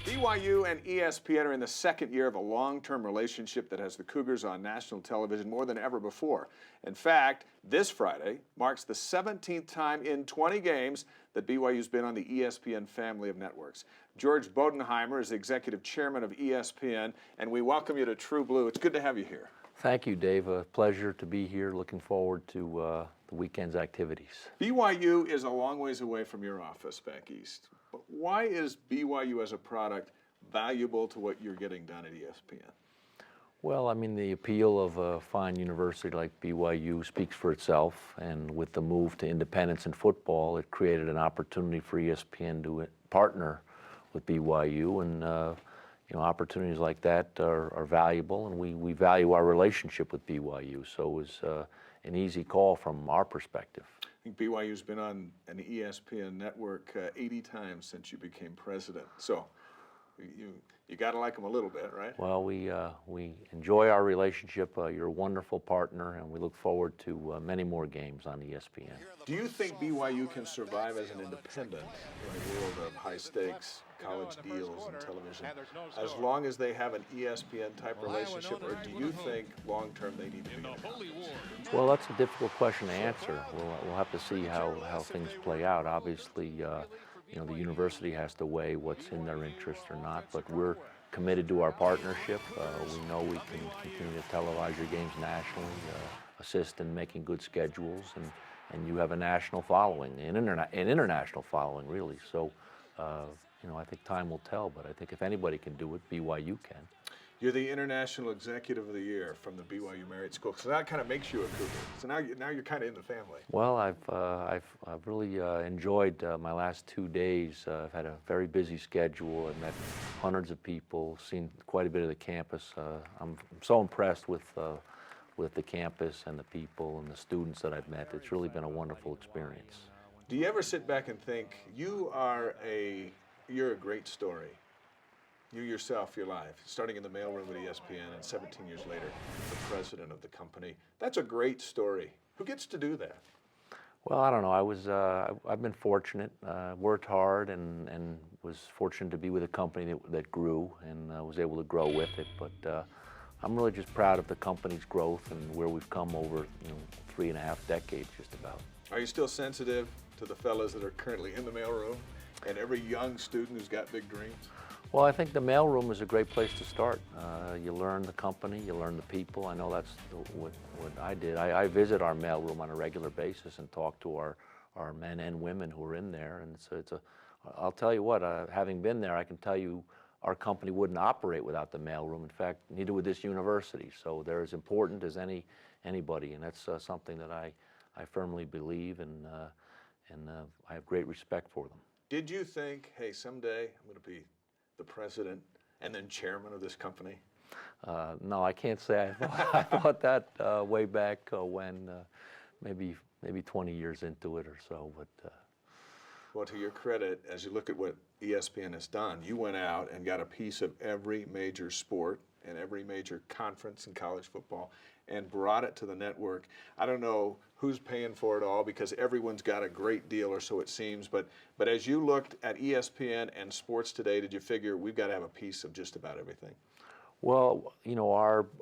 BYU and ESPN are in the second year of a long-term relationship that has the Cougars on national television more than ever before. In fact, this Friday marks the 17th time in 20 games that BYU's been on the ESPN family of networks. George Bodenheimer is the Executive Chairman of ESPN, and we welcome you to True Blue. It's good to have you here. Thank you, Dave. A pleasure to be here. Looking forward to the weekend's activities. BYU is a long ways away from your office back east. But why is BYU as a product valuable to what you're getting done at ESPN? Well, I mean, the appeal of a fine university like BYU speaks for itself, and with the move to independence in football, it created an opportunity for ESPN to partner with BYU, and opportunities like that are valuable, and we value our relationship with BYU, so it was an easy call from our perspective. I think BYU's been on an ESPN network 80 times since you became president, so you got to like them a little bit, right? Well, we enjoy our relationship. You're a wonderful partner, and we look forward to many more games on ESPN. Do you think BYU can survive as an independent in a world of high-stakes college deals and television, as long as they have an ESPN-type relationship, or do you think long-term they need to be in a conference? Well, that's a difficult question to answer. We'll have to see how things play out. Obviously, the university has to weigh what's in their interest or not, but we're committed to our partnership. We know we can continue to televise your games nationally, assist in making good schedules, and you have a national following, an international following, really. So, I think time will tell, but I think if anybody can do it, BYU can. You're the International Executive of the Year from the BYU Marriott School, so that kind of makes you a Cougar. So now you're kind of in the family. Well, I've really enjoyed my last 2 days. I've had a very busy schedule. I've met hundreds of people, seen quite a bit of the campus. I'm so impressed with the campus and the people and the students that I've met. It's really been a wonderful experience. Do you ever sit back and think you're a great story? You yourself, your life, starting in the mailroom at ESPN and 17 years later, the president of the company. That's a great story. Who gets to do that? Well, I don't know. I've been fortunate, worked hard, and was fortunate to be with a company that grew and was able to grow with it. But I'm really just proud of the company's growth and where we've come over 3.5 decades, just about. Are you still sensitive to the fellas that are currently in the mailroom and every young student who's got big dreams? Well, I think the mailroom is a great place to start. You learn the company, you learn the people. I know that's what I did. I visit our mailroom on a regular basis and talk to our men and women who are in there. And so I'll tell you what, having been there, I can tell you our company wouldn't operate without the mailroom. In fact, neither would this university. So they're as important as anybody, and that's something that I firmly believe, and I have great respect for them. Did you think, hey, someday I'm going to be the president and then chairman of this company? No, I can't say I thought that way back when, maybe 20 years into it or so. But well, to your credit, as you look at what ESPN has done, you went out and got a piece of every major sport and every major conference in college football and brought it to the network. I don't know who's paying for it all because everyone's got a great deal, or so it seems, but as you looked at ESPN and sports today, did you figure we've got to have a piece of just about everything? Well,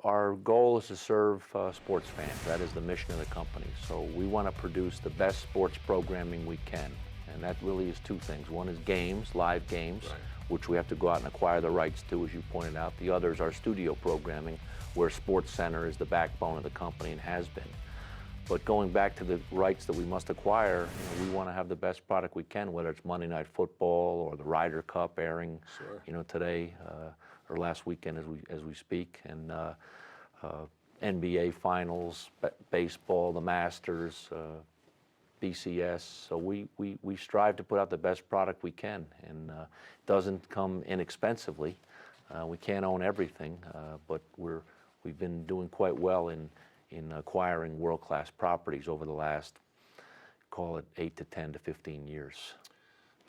our goal is to serve sports fans. That is the mission of the company. So we want to produce the best sports programming we can, and that really is two things. One is games, live games, right, which we have to go out and acquire the rights to, as you pointed out. The other is our studio programming, where Sports Center is the backbone of the company and has been. But going back to the rights that we must acquire, we want to have the best product we can, whether it's Monday Night Football or the Ryder Cup airing, sure, today or last weekend as we speak, and NBA Finals, baseball, the Masters, BCS. So we strive to put out the best product we can, and it doesn't come inexpensively. We can't own everything, but we've been doing quite well in acquiring world-class properties over the last, call it 8 to 10 to 15 years.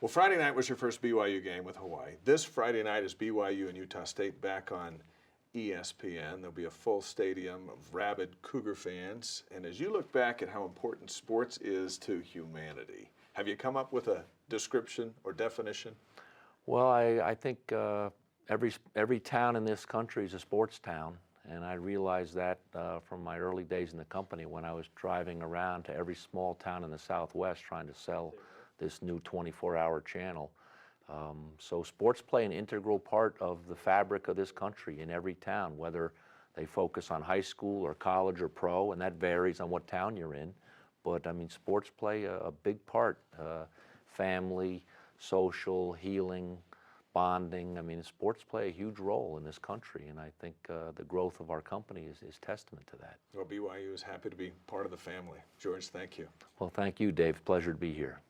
Well, Friday night was your first BYU game with Hawaii. This Friday night is BYU and Utah State back on ESPN. There'll be a full stadium of rabid Cougar fans. And as you look back at how important sports is to humanity, have you come up with a description or definition? Well, I think every town in this country is a sports town, and I realized that from my early days in the company when I was driving around to every small town in the Southwest trying to sell this new 24-hour channel. So sports play an integral part of the fabric of this country in every town, whether they focus on high school or college or pro, and that varies on what town you're in. But I mean, sports play a big part. Family, social, healing, bonding. I mean, sports play a huge role in this country, and I think the growth of our company is testament to that. Well, BYU is happy to be part of the family. George, thank you. Well, thank you, Dave. Pleasure to be here.